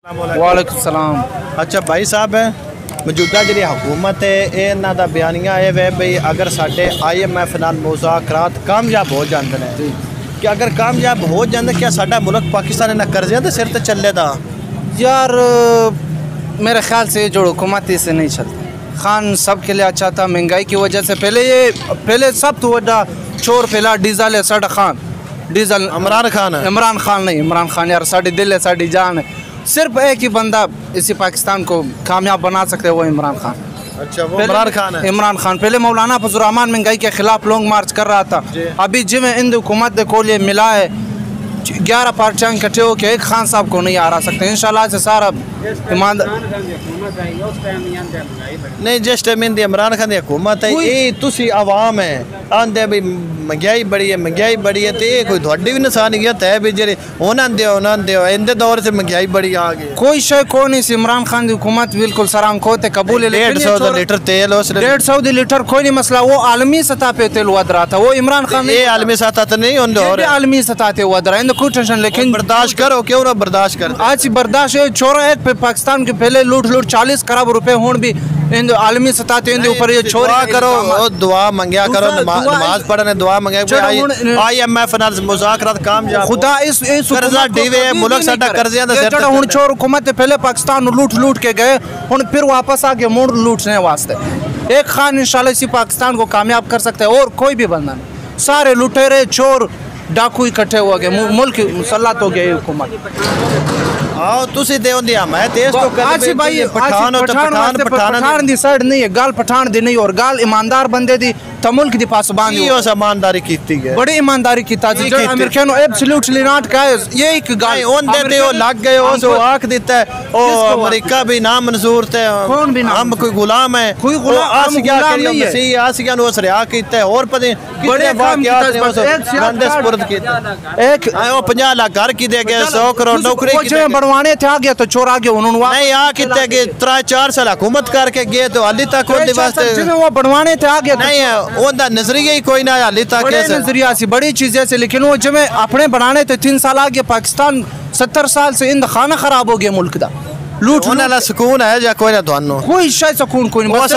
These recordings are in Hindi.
वालेकुम सलाम। अच्छा भाई साहब, मौजूदा जी हुकूमत है इन्हों का बयानिया है वे बई अगर साढ़े IMF नाल मुज़ाकरात कामयाब हो जाते हैं कि अगर कामयाब हो जाते क्या साडा मुल्क पाकिस्तान इन्हें कर्जे के सिर ते चलेगा? यार मेरे ख्याल से जो हुकूमत इससे नहीं चलती। खान सब के लिए अच्छा था, महंगाई की वजह से पहले सब तो वड्डा चोर पहला डीजल है साडा खान, डीजल इमरान खान है। इमरान खान नहीं, इमरान खान यार साड़ी दिल है साड़ी जान है। सिर्फ एक ही बंदा इसी पाकिस्तान को कामयाब बना सकते हैं, वो इमरान खान। अच्छा वो इमरान खान है। इमरान खान पहले मौलाना फजल रहमान महंगाई के खिलाफ लॉन्ग मार्च कर रहा था। अभी जिमें इन हुकूमत को लिए मिला है 11 पार्टियां इकट्ठे हो के एक खान साहब को नहीं हरा सकते। इंशाल्लाह से सारा ईमानदार नहीं जिस टाइम इन इमरान खान की हुकूमत है ये तुसी आवाम है आंदे भी महंगाई बड़ी है तो ये कोई थोड़ी भी इंसानियत है भी जेरे उन्होंने दो इंदे दौर से महंगाई बड़ी आ गई। कोई शय को नहीं, इमरान खान की हुकूमत बिल्कुल सरांखों ते कबूल है। 150 लीटर तेल 150 लीटर कोई नहीं मसला, वो आलमी सतह पे तेल वध रहा था। वो इमरान खान ये आलमी सतह तो नहीं होंगे, आलमी सतह पे वध रहा है, कोई टेंशन। लेकिन बर्दाश्त करो, क्यों ना बर्दाश्त कर। आज बर्दाश्त है छोरा एक पाकिस्तान के पहले लूट 40 खरब रुपए हों भी इन आलमी सतह ते इन ऊपर ये छोरा करो, दुआ मंगया करो, नमाज पढ़ने दुआ मंगया IMF नाल मुज़ाकरात कामयाब खुदा इस कर्जा डीवे मुल्क साडा कर्जियां दे सिर ते हुन चोर हुकूमत पहले पाकिस्तान लूट के गए, हुन फिर वापस आ गए मोड़ लूटने वास्ते। एक खान इंशाल्लाह इसी पाकिस्तान को कामयाब कर सकते हैं और कोई भी बंदा नहीं। सारे लुटेरे चोर डाकू इकट्ठे हो गए, मुल्क मुसल्लत हो गए हुकूमत। आओ तुसी दे ओंदी मैं देश तो कर भाई पठान दी साइड नहीं है, गाल पठान दी नहीं और गाल ईमानदार बंदे दी तो मुल्क दी पासबान दी ओस ईमानदारी कीती है, बड़ी ईमानदारी कीता जी। अमेरिकन एब्सोल्युटली नॉट का ये एक गाल ओन देते हो लग गए ओस आख देता है ओ अमेरिका भी ना मंजूर थे, कौन भी हम कोई गुलाम है, कोई गुलाम नहीं है। मसीह आसिया नु ओस रिया कीता है और पता बड़े वाकयात ने ओस रंदे स्पुर्द कीता। एक ओ 50 लाख घर की दे गए, 100 करोड़ नौकरी की बनवाने थे, आ गया तो चोर आ गया उन्होंने नहीं आ किते के 3-4 साल हुकूमत करके गए तो हाली तक ओदे वास्ते वो बनवाने थे आ गया नहीं ओदा नजरिया ही कोई ना हाली तक नजरिया सी बड़ी चीजें से। लेकिन वो जब अपने बनाने थे 3 साल आ गया, पाकिस्तान 70 साल से इन खाना खराब हो गया मुल्क दा। लूट वाला सुकून है या कोई ना थानू कोई शायद सुकून कोई नहीं। हो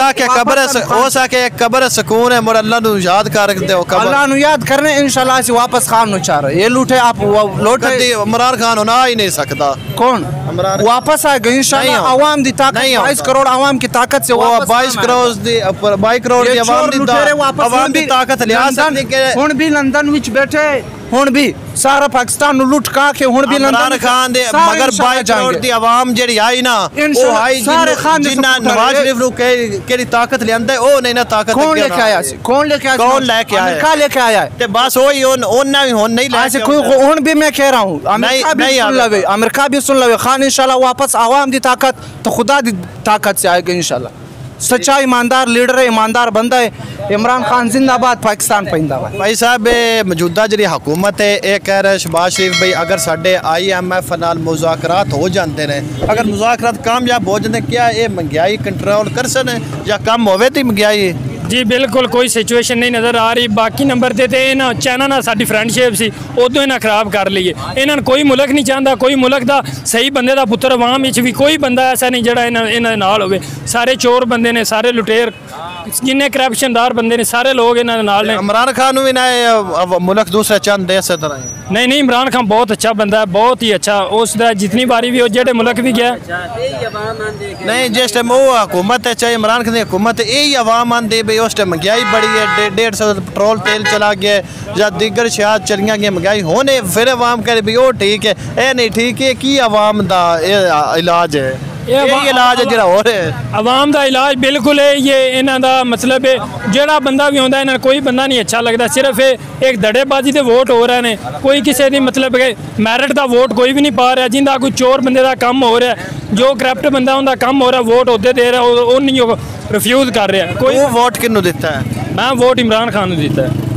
सके कब्र सुकून है, मोर अल्लाह नु याद कर दे, अल्लाह नु याद करने इंशाल्लाह से वापस खान नु चाह रहे ये लूटे आप लौटे। इमरान खान होना ही नहीं सकता, कौन वापस आएगा इंशाल्लाह। आवाम दी ताकत 22 करोड़ आवाम की ताकत से वो 22 करोड़ दी 22 करोड़ की आवाम दी ताकत लिया सकती। हुन भी लंदन विच बैठे हुन भी सारा पाकिस्तान नु लूट का के हुन भी इमरान खान दे मगर 22 करोड़ दी आवाम जेड़ी आई ना ओ आई सारे खान जिन्ना नवाज शरीफ नु केड़ी ताकत लेंदा ओ नहीं ना ताकत कौन लेके आया सी, कौन लेके आया, कौन लेके आया, अमेरिका लेके आया है। ते बस वही ओना भी हुन नहीं लेके कोई हुन भी मैं कह रहा हूं अमेरिका भी सुन लवे, अमेरिका भी सुन लवे। खान इंशाल्लाह वापस आवाम दी ताकत तो खुदा दी ताकत से आएगा इंशाल्लाह। सच्चा ईमानदार लीडर है, ईमानदार बंदा है। इमरान खान जिंदाबाद, पाकिस्तान जिंदाबाद। भाई साहब मौजूदा जी हुकूमत है ये कह रहे शहबाज शरीफ भाई अगर साढ़े IMF नाल मुज़ाकरात हो जाते हैं, अगर मुज़ाकरात कामयाब हो जाते क्या ये महंगाई कंट्रोल कर सकते या कम होवे ती महंगाई? जी बिल्कुल कोई सिचुएशन नहीं नज़र आ रही। बाकी नंबर ते इन्होंने चाइना ना साडी फ्रेंडशिप सी उदों इन्हें खराब कर ली है। इन्होंने कोई मुल्क नहीं चाहता, कोई मुल्क का सही बंदे का पुत्र अवाम भी कोई बंदा ऐसा नहीं जड़ा इन्होंने नाल होवे। सारे चोर बंदे ने, सारे लुटेर जिन्ने करप्शनदार बंदे ने सारे लोग इन्होंने नाल ने। इमरान खान भी ना मुल्क दूसरे चंद दे सकता नहीं इमरान खान बहुत अच्छा बंदा है, बहुत ही अच्छा। उसका जितनी बारी भी जेडे मुल्क भी गया नहीं जिस टाइम वो हुकूमत है चाहे इमरान खान की हुकूमत है यही आवाम आंदे भाई उस टाइम महंगाई बड़ी है, 150 पेट्रोल तेल चला गया या दीगर शयाद चलियाँ गई महंगाई होने फिर आवाम कहे भी वो ठीक है ये नहीं ठीक है की आवाम का इलाज है, यही इलाज है जो हो रहा है आवाम का इलाज बिल्कुल है। ये इन्हों का मतलब है जोड़ा बंदा भी आता इन्हें कोई बंदा नहीं अच्छा लगता, सिर्फ एक धड़ेबाजी के वोट हो रहे हैं। कोई किसी की मतलब मैरिट का वोट कोई भी नहीं पा रहा, जिंदा कोई चोर बंदे का काम हो रहा है, जो करप्ट बंदा उनका काम हो रहा है, वोट उहदे दे रहा है वो नहीं रिफ्यूज कर रहा है। कोई वोट किन्नू दिता है? मैं वोट इमरान खान को दिता है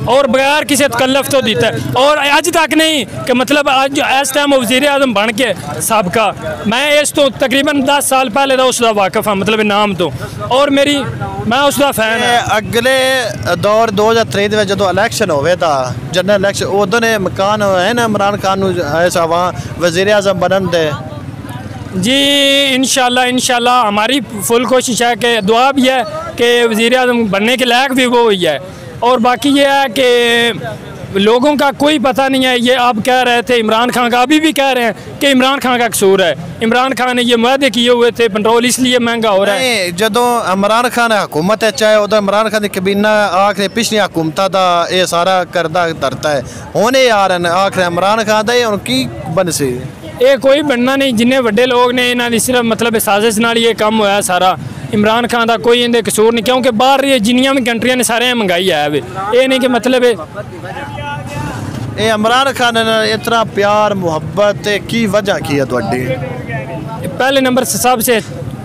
और बगैर किसी तकल्लफ तो दिता है। और अज तक नहीं कि मतलब अज इस टाइम वज़ीर आज़म बन के सबका मैं इस तो तकरीबन 10 साल पहले का उसका वाकफ हाँ मतलब नाम तो और मैं उसका फैन है। अगले दौर 2023 जो इलैक्शन होवे था जनरल इलैक्शन उदों ने मकान है ना इमरान खान वज़ीर आज़म बनन दे जी इंशाल्लाह हमारी फुल कोशिश है कि दुआ भी है कि वज़ीर-ए-आज़म बनने के लायक भी वो हुई है। और बाकी ये है कि लोगों का कोई पता नहीं है। ये आप कह रहे थे इमरान खान का, अभी भी कह रहे हैं कि इमरान खान का कसूर है। इमरान खान ने ये वादे किए हुए थे, पेट्रोल इसलिए महंगा हो रहा है। जदों इमरान खान हुकूमत चाहे उदो इमरान खान की कबीना आखिर पिछली हुकूमत का ये सारा करदा धरता है। हुण ये आ रहे आखिर इमरान खान का हुण की बन सी ये कोई बनना नहीं। जिन्ने वड्डे लोग ने इन्हों की सिर्फ मतलब साजिश नाल ये काम होया सारा। इमरान खान का कोई इनके कसूर नहीं, क्योंकि बाहर जिन्नियां भी कंट्रियां ने सारे महंगाई है वे। ये नहीं कि मतलब ये इमरान खान ने इतना प्यार मुहब्बत की वजह की है तुहाडी? पहले नंबर से सबसे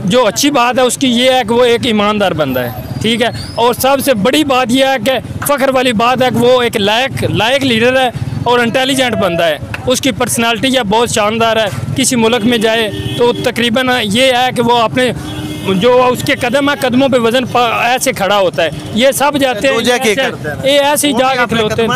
जो अच्छी बात है उसकी ये है कि वो एक ईमानदार बंदा है, ठीक है। और सबसे बड़ी बात यह है कि फ़ख्र वाली बात है कि वो एक लायक लीडर है और इंटेलिजेंट बंदा है। उसकी पर्सनालिटी या बहुत शानदार है। किसी मुल्क में जाए तो तकरीबन ये है कि वो अपने जो उसके कदम है कदमों पे वजन ऐसे खड़ा होता है। ये सब जाते हैं ये ऐसे ही जाके खिलोते हैं।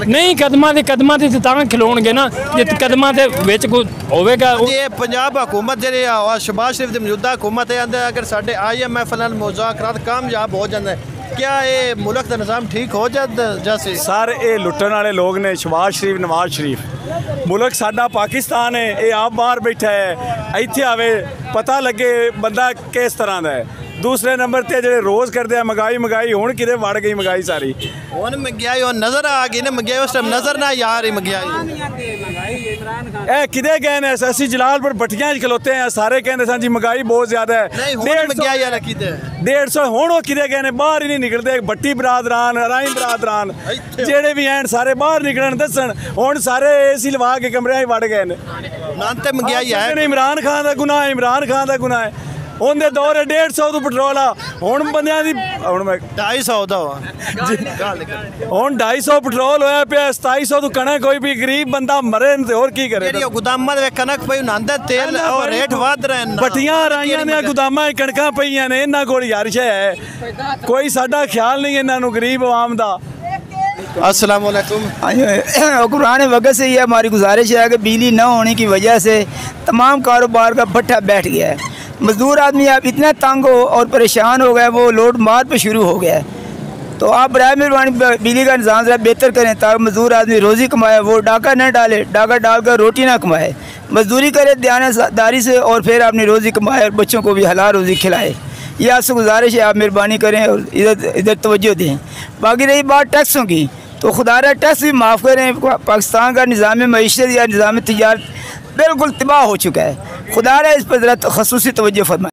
नहीं कदमां ते तां खिलोणगे ना जे कदमां दे विच कोई होवेगा। ये पंजाब हुकूमत जेह्ड़ी शहबाज शरीफ दी मौजूदा हुकूमत है अगर साडे IMF नाल मुज़ाकरात कामयाब हो जांदे क्या ये मुल्क का निज़ाम ठीक हो जाता? सर ये लुट्टन वाले लोग ने शहबाज शरीफ नवाज शरीफ। मुल्क साडा पाकिस्तान है, ये आप बाहर बैठा है, इत्थे आवे पता लगे बंदा किस तरह का है। दूसरे नंबर ते जेह्ड़े रोज़ करते हैं महंगाई हुण किते वड़ गई महंगाई सारी। हुण महंगाई नज़र आ गई ना, महंगाई उस टाइम नज़र ना यार महंगाई ए किते गए ने? असीं जलालपुर भट्टियां खलोते हैं, सारे कहते सन जी महंगाई बहुत ज़्यादा है। 150 हुण किते गए ने? बाहर ही नहीं निकलते। भट्टी बरादरान राई बरादरान जेह्ड़े भी हैं सारे बाहर निकलन दस्सन। हुण सारे AC लवा के कमरे वड़ गए ने। महंगाई है इमरान खान का गुनाह है, इमरान खान का गुनाह है। उनके दौर 150 तो पेट्रोल आ हुण बंदियां दी हुण 250 दा हुण 250 पेट्रोल होया पिया। 2700 तो कणक कोई भी गरीब बंदा मरे ते होर की करे? गोदामां दे कणक पई नांदा तेल और रेट वध रहे हैं। भट्टियां राइयां ने गोदामां कणकां पईयां ने। इन्हां कोल यारिश है कोई साडा ख्याल नहीं इन्हां नूं गरीब आवाम दा। अस्सलाम वालेकुम। हुक्मरान वक्त से ये हमारी गुजारिश है कि बिजली न होने की वजह से तमाम कारोबार का भट्ठा बैठ गया है। मज़दूर आदमी आप इतना तंग हो और परेशान हो गए, वो लोड मार पे शुरू हो गया है। तो आप बराए मेहरबानी बिजली का निज़ाम ज़रा बेहतर करें ताकि मज़दूर आदमी रोज़ी कमाए, वो डाका न डाले, डाका डालकर रोटी ना कमाए। मज़दूरी करे दयानतदारी से और फिर अपनी रोज़ी कमाए और बच्चों को भी हलाल रोज़ी खिलाए। ये आपसे गुजारिश है, आप मेहरबानी करें और इधर तवज्जो दें। बाकी रही बात टैक्सों की, तो खुदारा टैक्स भी माफ़ करें। पाकिस्तान का निज़ाम मईशत या निज़ाम तिजारत बिल्कुल तबाह हो चुका है। खुदारा इस पर ख़ुसूसी तवज्जो फरमाएं।